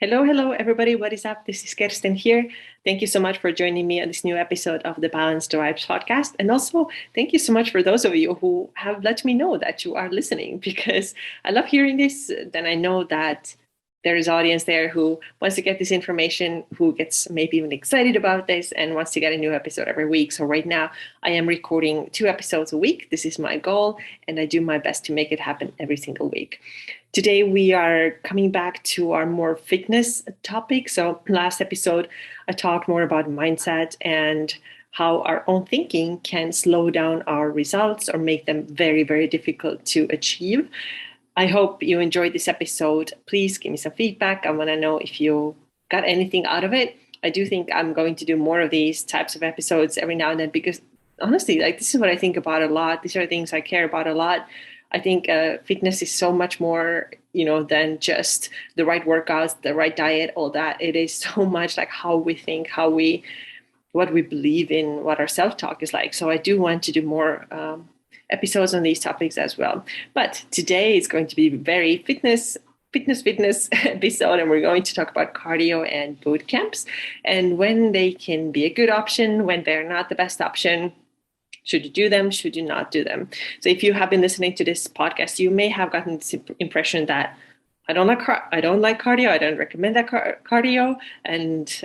Hello, everybody. What is up? This is Kirsten here. Thank you so much for joining me on this new episode of the Balance Derived podcast. And also, thank you so much for those of you who have let me know that you are listening because I love hearing this. Then I know that there is audience there who wants to get this information, who gets maybe even excited about this and wants to get a new episode every week. So right now I am recording 2 episodes a week. This is my goal, and I do my best to make it happen every single week. Today, we are coming back to our more fitness topic. So last episode, I talked more about mindset and how our own thinking can slow down our results or make them very, very difficult to achieve. I hope you enjoyed this episode. Please give me some feedback. I want to know if you got anything out of it. I do think I'm going to do more of these types of episodes every now and then because honestly, this is what I think about a lot. These are things I care about a lot. I think fitness is so much more, than just the right workouts, the right diet, all that. It is so much like how we think, what we believe in, what our self-talk is like. So I do want to do more episodes on these topics as well. But today is going to be very fitness episode, and we're going to talk about cardio and boot camps and when they can be a good option, when they're not the best option. Should you do them? Should you not do them? So if you have been listening to this podcast, you may have gotten this impression that I don't like cardio. I don't recommend that cardio, and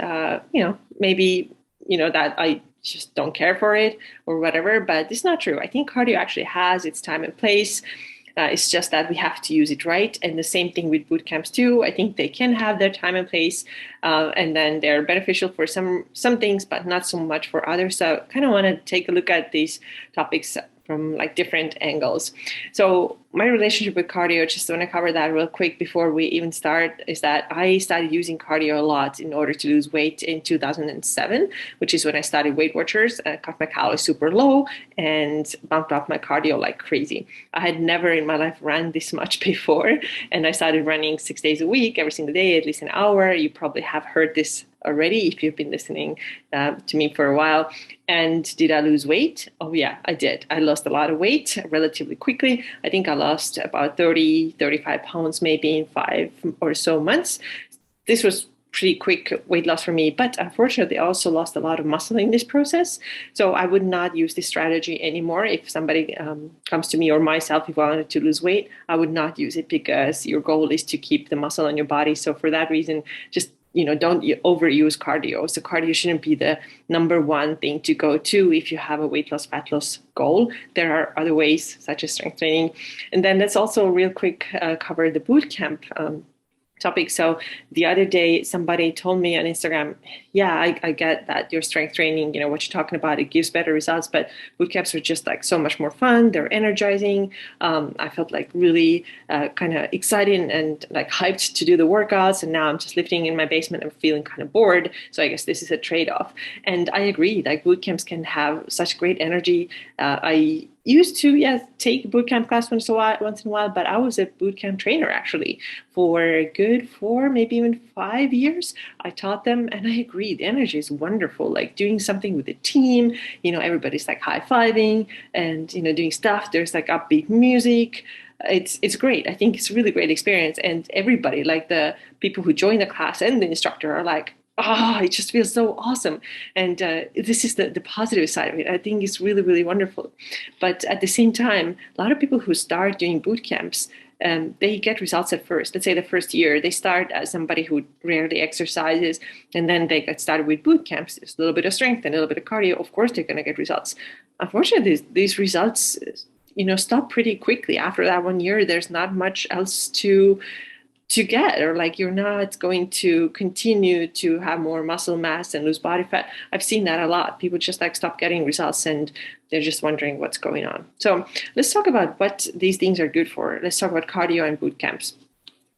maybe that I just don't care for it or whatever. But it's not true. I think cardio actually has its time and place. It's just that we have to use it right. And the same thing with boot camps too. I think they can have their time and place, and then they're beneficial for some things, but not so much for others. So I kind of want to take a look at these topics from like different angles. So my relationship with cardio, just want to cover that real quick before we even start, is that I started using cardio a lot in order to lose weight in 2007, which is when I started Weight Watchers, cut my calories super low and bumped up my cardio like crazy. I had never in my life run this much before, and I started running 6 days a week, every single day, at least an hour. You probably have heard this already if you've been listening to me for a while. And did I lose weight? Oh yeah, I did. I lost a lot of weight relatively quickly. I think I lost about 35 pounds maybe in 5 or so months. This was pretty quick weight loss for me, but unfortunately I also lost a lot of muscle in this process. So I would not use this strategy anymore. If somebody comes to me or myself, if I wanted to lose weight, I would not use it because your goal is to keep the muscle on your body. So for that reason, just don't overuse cardio. So cardio shouldn't be the number one thing to go to if you have a weight loss, fat loss goal. There are other ways, such as strength training. And then let's also real quick cover the boot camp topic. So the other day, somebody told me on Instagram, yeah, I get that your strength training, what you're talking about, it gives better results, but boot camps are just like so much more fun. They're energizing. I felt like really kind of excited and like hyped to do the workouts. And now I'm just lifting in my basement and feeling kind of bored. So I guess this is a trade-off. And I agree, like boot camps can have such great energy. I used to, take a boot camp class once in a while, but I was a boot camp trainer actually for a good 4, maybe even 5 years. I taught them, and I agree, the energy is wonderful. Like doing something with a team, everybody's like high-fiving and doing stuff. There's like upbeat music. It's great. I think it's a really great experience, and everybody, like the people who join the class and the instructor, are like, it just feels so awesome. And this is the positive side of it. I think it's really, really wonderful. But at the same time, a lot of people who start doing boot camps, they get results at first. Let's say the first year, they start as somebody who rarely exercises, and then they get started with boot camps. There's a little bit of strength and a little bit of cardio. Of course, they're going to get results. Unfortunately, these results, stop pretty quickly. After that 1 year, there's not much else to get, or like you're not going to continue to have more muscle mass and lose body fat. I've seen that a lot. People just like stop getting results and they're just wondering what's going on. So let's talk about what these things are good for. Let's talk about cardio and boot camps.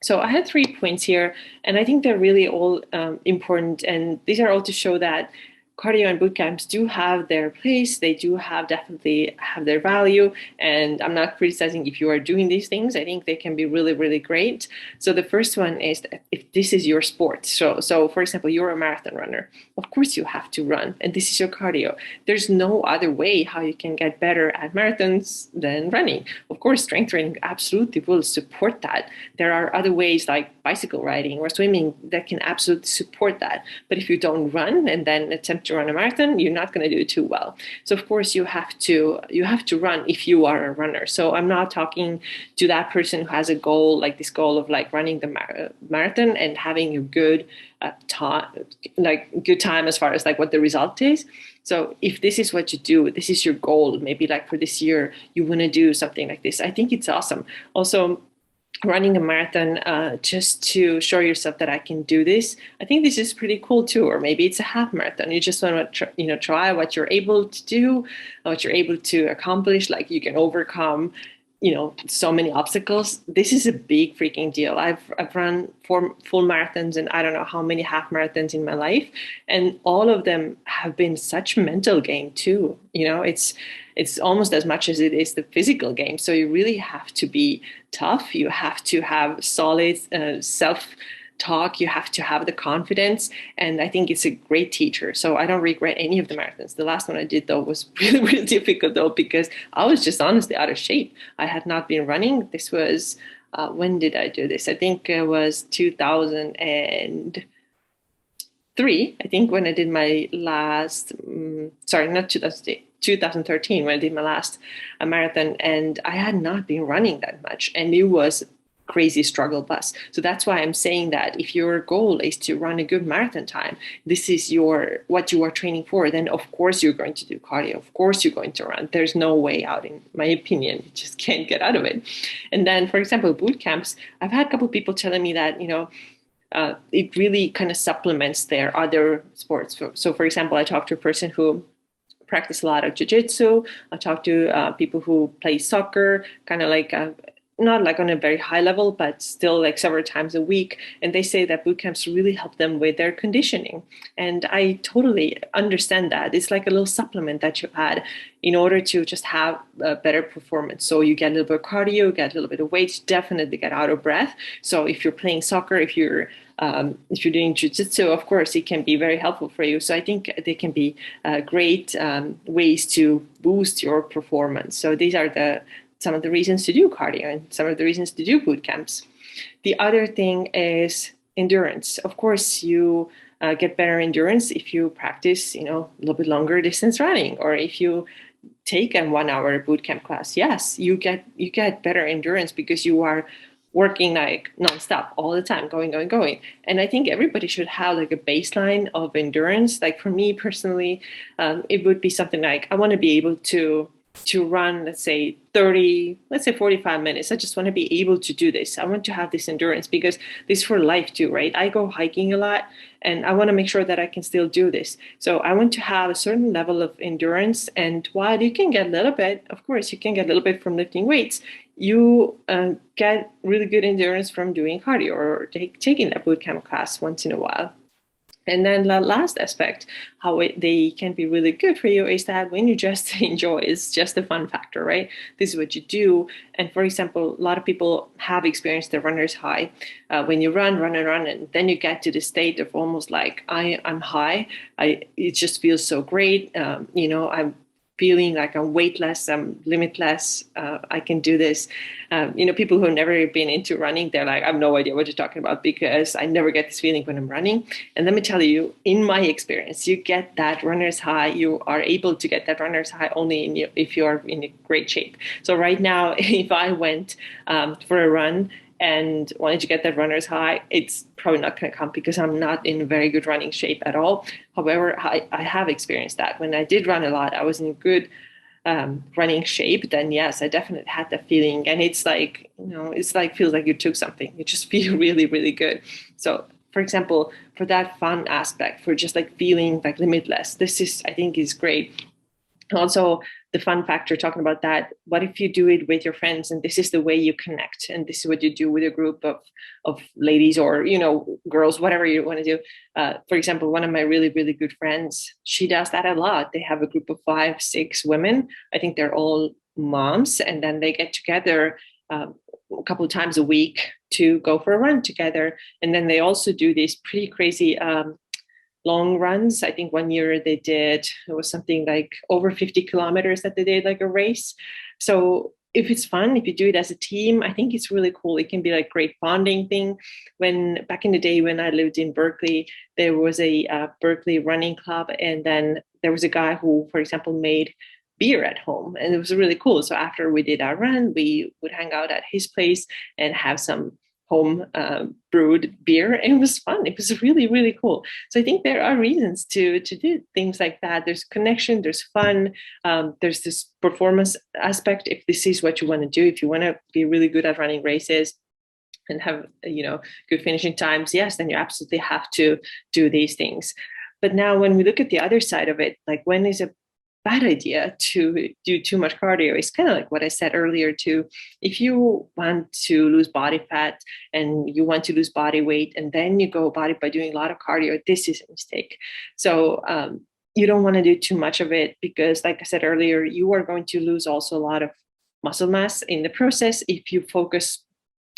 So I had 3 points here, and I think they're really all important. And these are all to show that cardio and boot camps do have their place. They do have definitely have their value. And I'm not criticizing if you are doing these things. I think they can be really, really great. So the first one is that if this is your sport. So for example, you're a marathon runner. Of course you have to run, and this is your cardio. There's no other way how you can get better at marathons than running. Of course, strength training absolutely will support that. There are other ways like bicycle riding or swimming that can absolutely support that. But if you don't run and then attempt to run a marathon, you're not going to do it too well. So of course you have to run if you are a runner. So I'm not talking to that person who has a goal like this goal of like running the marathon and having a good time, like good time as far as like what the result is. So if this is what you do, this is your goal, maybe like for this year, you want to do something like this. I think it's awesome. Also, running a marathon just to show yourself that I can do this. I think this is pretty cool too. Or maybe it's a half marathon. You just want to try what you're able to do, what you're able to accomplish. Like you can overcome, so many obstacles. This is a big freaking deal. I've run 4 full marathons and I don't know how many half marathons in my life, and all of them have been such mental game too. It's almost as much as it is the physical game. So you really have to be tough. You have to have solid self talk. You have to have the confidence. And I think it's a great teacher. So I don't regret any of the marathons. The last one I did, though, was really, really difficult, though, because I was just honestly out of shape. I had not been running. This was, when did I do this? I think it was 2003, I think, when I did my last, sorry, not 2013, when I did my last marathon, and I had not been running that much, and it was crazy struggle bus. So that's why I'm saying that if your goal is to run a good marathon time, this is what you are training for, then of course you're going to do cardio. Of course you're going to run. There's no way out, in my opinion. You just can't get out of it. And then, for example, boot camps, I've had a couple of people telling me that, it really kind of supplements their other sports. So for example, I talked to a person who practice a lot of jiu-jitsu. I talk to people who play soccer, kind of like not like on a very high level, but still like several times a week. And they say that boot camps really help them with their conditioning. And I totally understand that. It's like a little supplement that you add in order to just have a better performance. So you get a little bit of cardio, get a little bit of weight, definitely get out of breath. So if you're playing soccer, if you're doing jiu-jitsu, of course, it can be very helpful for you. So I think they can be great ways to boost your performance. So these are some of the reasons to do cardio and some of the reasons to do boot camps. The other thing is endurance. Of course, you get better endurance if you practice, a little bit longer distance running, or if you take a 1-hour boot camp class. Yes, you get better endurance because you are working like nonstop all the time, going. And I think everybody should have like a baseline of endurance. Like for me personally, it would be something like I want to be able to run, let's say 45 minutes. I just want to be able to do this. I want to have this endurance because this is for life too, right? I go hiking a lot and I want to make sure that I can still do this. So I want to have a certain level of endurance. And while you can get a little bit, of course, you can get a little bit from lifting weights, you get really good endurance from doing cardio or taking a boot camp class once in a while. And then the last aspect, how they can be really good for you, is that when you just enjoy, it's just a fun factor, right? This is what you do. And for example, a lot of people have experienced the runner's high. When you run, and then you get to the state of almost like, I'm high. It just feels so great. I'm feeling like I'm weightless, I'm limitless, I can do this. People who have never been into running, they're like, I have no idea what you're talking about because I never get this feeling when I'm running. And let me tell you, in my experience, you get that runner's high. You are able to get that runner's high only if you are in a great shape. So right now, if I went for a run and wanted to get that runner's high, it's probably not going to come because I'm not in very good running shape at all. However, I have experienced that. When I did run a lot, I was in good running shape, then yes, I definitely had that feeling. And it's like, feels like you took something. You just feel really, really good. So for example, for that fun aspect, for just like feeling like limitless, I think is great. Also, the fun factor talking about that. What if you do it with your friends and this is the way you connect and this is what you do with a group of ladies or, girls, whatever you want to do. For example, one of my really, really good friends, she does that a lot. They have a group of 5, 6 women. I think they're all moms, and then they get together a couple of times a week to go for a run together. And then they also do these pretty crazy long runs. I think one year it was something like over 50 kilometers that they did, like a race. So if it's fun, if you do it as a team, I think it's really cool. It can be like great bonding thing. When back in the day when I lived in Berkeley, there was a Berkeley running club, and then there was a guy who, for example, made beer at home, and it was really cool. So after we did our run, we would hang out at his place and have some home brewed beer, and it was fun. It was really, really cool. So I think there are reasons to do things like that. There's connection, there's fun, there's this performance aspect. If this is what you want to do, if you want to be really good at running races and have good finishing times, yes, then you absolutely have to do these things. But now when we look at the other side of it, like when is a bad idea to do too much cardio, it's kind of like what I said earlier too. If you want to lose body fat and you want to lose body weight and then you go about it by doing a lot of cardio, this is a mistake. So you don't want to do too much of it, because like I said earlier, you are going to lose also a lot of muscle mass in the process if you focus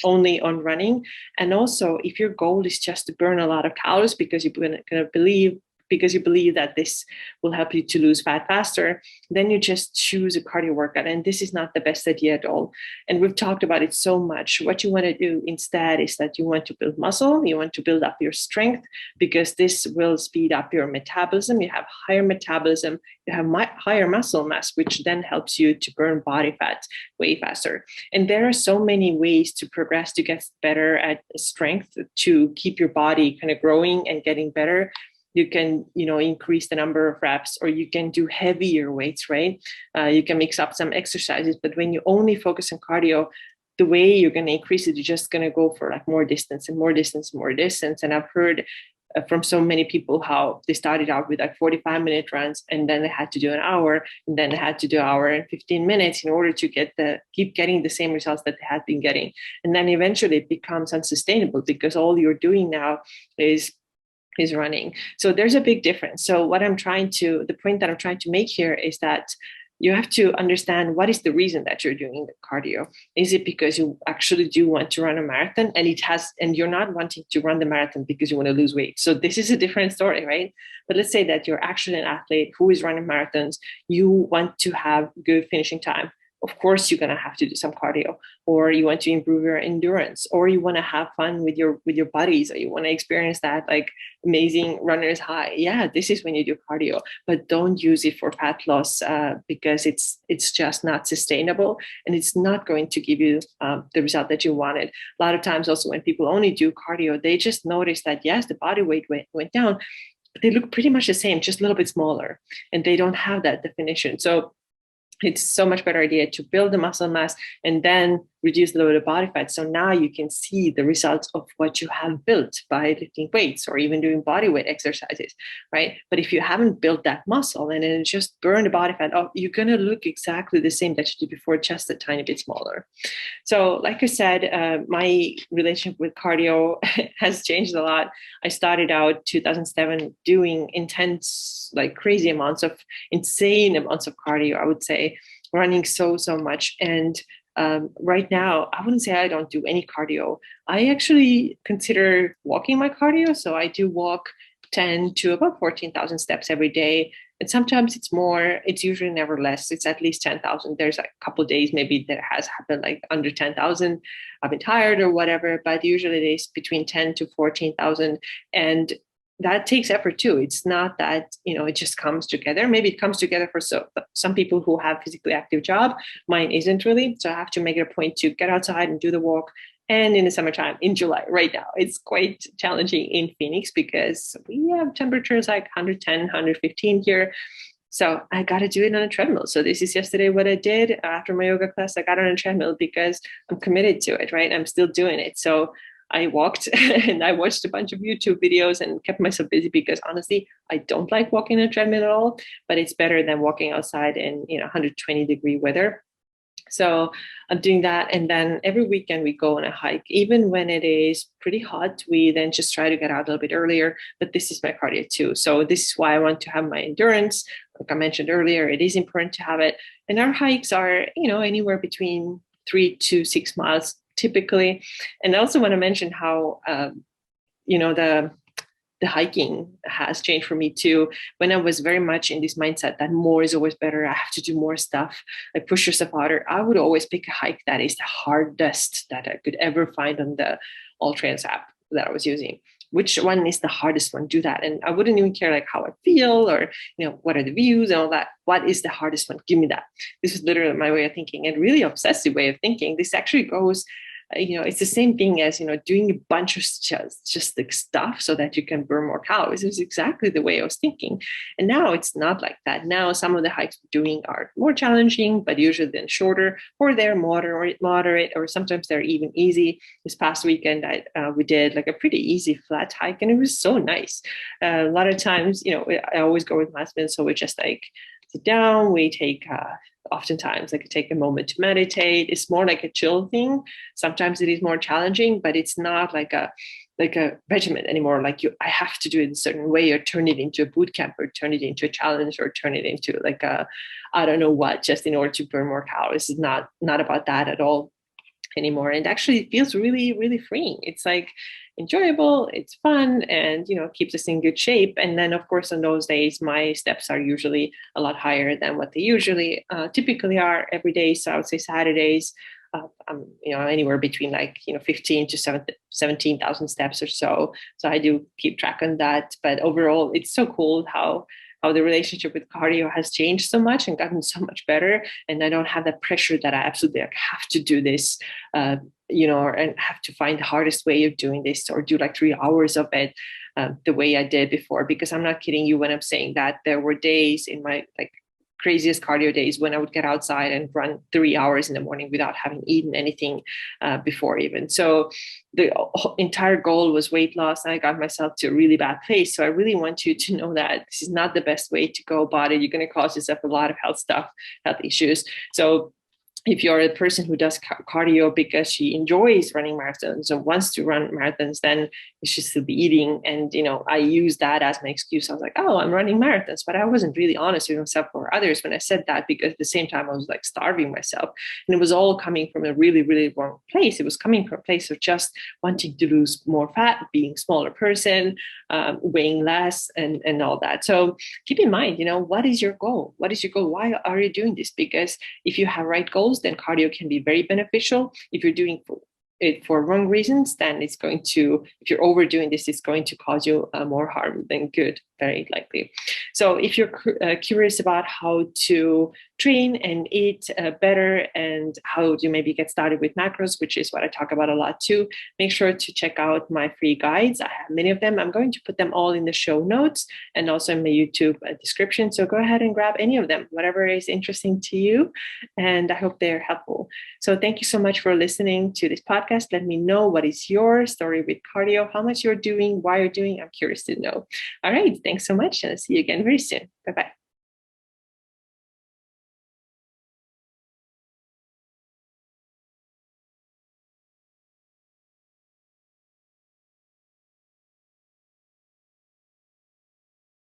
only on running. And also if your goal is just to burn a lot of calories because you're going to believe that this will help you to lose fat faster, then you just choose a cardio workout. And this is not the best idea at all. And we've talked about it so much. What you want to do instead is that you want to build muscle, you want to build up your strength, because this will speed up your metabolism. You have higher metabolism, you have higher muscle mass, which then helps you to burn body fat way faster. And there are so many ways to progress, to get better at strength, to keep your body kind of growing and getting better. You can, increase the number of reps, or you can do heavier weights, right? You can mix up some exercises, but when you only focus on cardio, the way you're going to increase it, you're just going to go for like more distance and more distance, more distance. And I've heard from so many people how they started out with like 45-minute runs, and then they had to do an hour, and then they had to do an hour and 15 minutes in order to keep getting the same results that they had been getting. And then eventually it becomes unsustainable, because all you're doing now is running. So there's a big difference. So the point that I'm trying to make here is that you have to understand what is the reason that you're doing the cardio. Is it because you actually do want to run a marathon, and you're not wanting to run the marathon because you want to lose weight? So this is a different story, right? But let's say that you're actually an athlete who is running marathons. You want to have good finishing time. Of course, you're going to have to do some cardio, or you want to improve your endurance, or you want to have fun with your buddies, or you want to experience that like amazing runner's high. Yeah, this is when you do cardio, but don't use it for fat loss, because it's just not sustainable, and it's not going to give you the result that you wanted. A lot of times also when people only do cardio, they just notice that yes, the body weight went down, but they look pretty much the same, just a little bit smaller, and they don't have that definition. So it's so much better idea to build the muscle mass and then reduce the load of body fat. So now you can see the results of what you have built by lifting weights or even doing body weight exercises, right? But if you haven't built that muscle and then just burn the body fat off, you're going to look exactly the same that you did before, just a tiny bit smaller. So like I said, my relationship with cardio has changed a lot. I started out 2007 doing intense, like crazy amounts of insane amounts of cardio, I would say, running so much. And right now, I wouldn't say I don't do any cardio. I actually consider walking my cardio. So I do walk 10 to about 14,000 steps every day. And sometimes it's more, it's usually never less. It's at least 10,000. There's a couple of days, maybe that has happened like under 10,000. I've been tired or whatever, but usually it is between 10 to 14,000. And that takes effort too. It's not that, it just comes together. Maybe it comes together for some people who have physically active job. Mine isn't really. So I have to make it a point to get outside and do the walk. And in the summertime, in July, right now, it's quite challenging in Phoenix because we have temperatures like 110, 115 here. So I got to do it on a treadmill. So this is yesterday what I did after my yoga class. I got on a treadmill because I'm committed to it, right? I'm still doing it. So I walked and I watched a bunch of YouTube videos and kept myself busy because honestly, I don't like walking on a treadmill at all, but it's better than walking outside in 120-degree weather. So I'm doing that. And then every weekend we go on a hike. Even when it is pretty hot, we then just try to get out a little bit earlier. But this is my cardio too. So this is why I want to have my endurance. Like I mentioned earlier, it is important to have it. And our hikes are, anywhere between 3 to 6 miles typically. And I also want to mention how, the hiking has changed for me too. When I was very much in this mindset that more is always better, I have to do more stuff, like push yourself harder, I would always pick a hike that is the hardest that I could ever find on the All Trails app that I was using. Which one is the hardest one? Do that. And I wouldn't even care like how I feel or, what are the views and all that. What is the hardest one? Give me that. This is literally my way of thinking, and really obsessive way of thinking. This actually goes it's the same thing as, doing a bunch of just like stuff so that you can burn more calories. It's exactly the way I was thinking. And now it's not like that. Now some of the hikes we're doing are more challenging, but usually then shorter, or they're moderate, or sometimes they're even easy. This past weekend, we did like a pretty easy flat hike, and it was so nice. A lot of times, I always go with my husband, so we just like sit down, we take oftentimes like take a moment to meditate. It's more like a chill thing. Sometimes it is more challenging, but it's not like a regimen anymore. Like I have to do it in a certain way, or turn it into a boot camp, or turn it into a challenge, or turn it into like I don't know what, just in order to burn more calories. It's not about that at all anymore. And actually it feels really, really freeing. It's like enjoyable, it's fun, and keeps us in good shape. And then of course on those days my steps are usually a lot higher than what they usually typically are every day. So I would say Saturdays I'm anywhere between 15 to 17,000 steps or so. So I do keep track on that. But overall it's so cool how the relationship with cardio has changed so much and gotten so much better. And I don't have that pressure that I absolutely have to do this, and have to find the hardest way of doing this, or do like 3 hours of it the way I did before. Because I'm not kidding you when I'm saying that there were days in my craziest cardio days when I would get outside and run 3 hours in the morning without having eaten anything before even. So the entire goal was weight loss, and I got myself to a really bad place. So I really want you to know that this is not the best way to go about it. You're going to cause yourself a lot of health issues. So if you're a person who does cardio because she enjoys running marathons and wants to run marathons, then you should still be eating. And, I use that as my excuse. I was like, oh, I'm running marathons, but I wasn't really honest with myself or others when I said that, because at the same time I was like starving myself. And it was all coming from a really, really wrong place. It was coming from a place of just wanting to lose more fat, being a smaller person, weighing less, and all that. So keep in mind, what is your goal? What is your goal? Why are you doing this? Because if you have right goals, then cardio can be very beneficial. If you're doing it for wrong reasons, then if you're overdoing this, it's going to cause you more harm than good, very likely. So if you're curious about how to train and eat better, and how to maybe get started with macros, which is what I talk about a lot too, make sure to check out my free guides. I have many of them. I'm going to put them all in the show notes and also in my YouTube description. So go ahead and grab any of them, whatever is interesting to you. And I hope they're helpful. So thank you so much for listening to this podcast. Let me know what is your story with cardio, how much you're doing, why you're doing. I'm curious to know. All right. Thanks so much. And I'll see you again very soon. Bye-bye.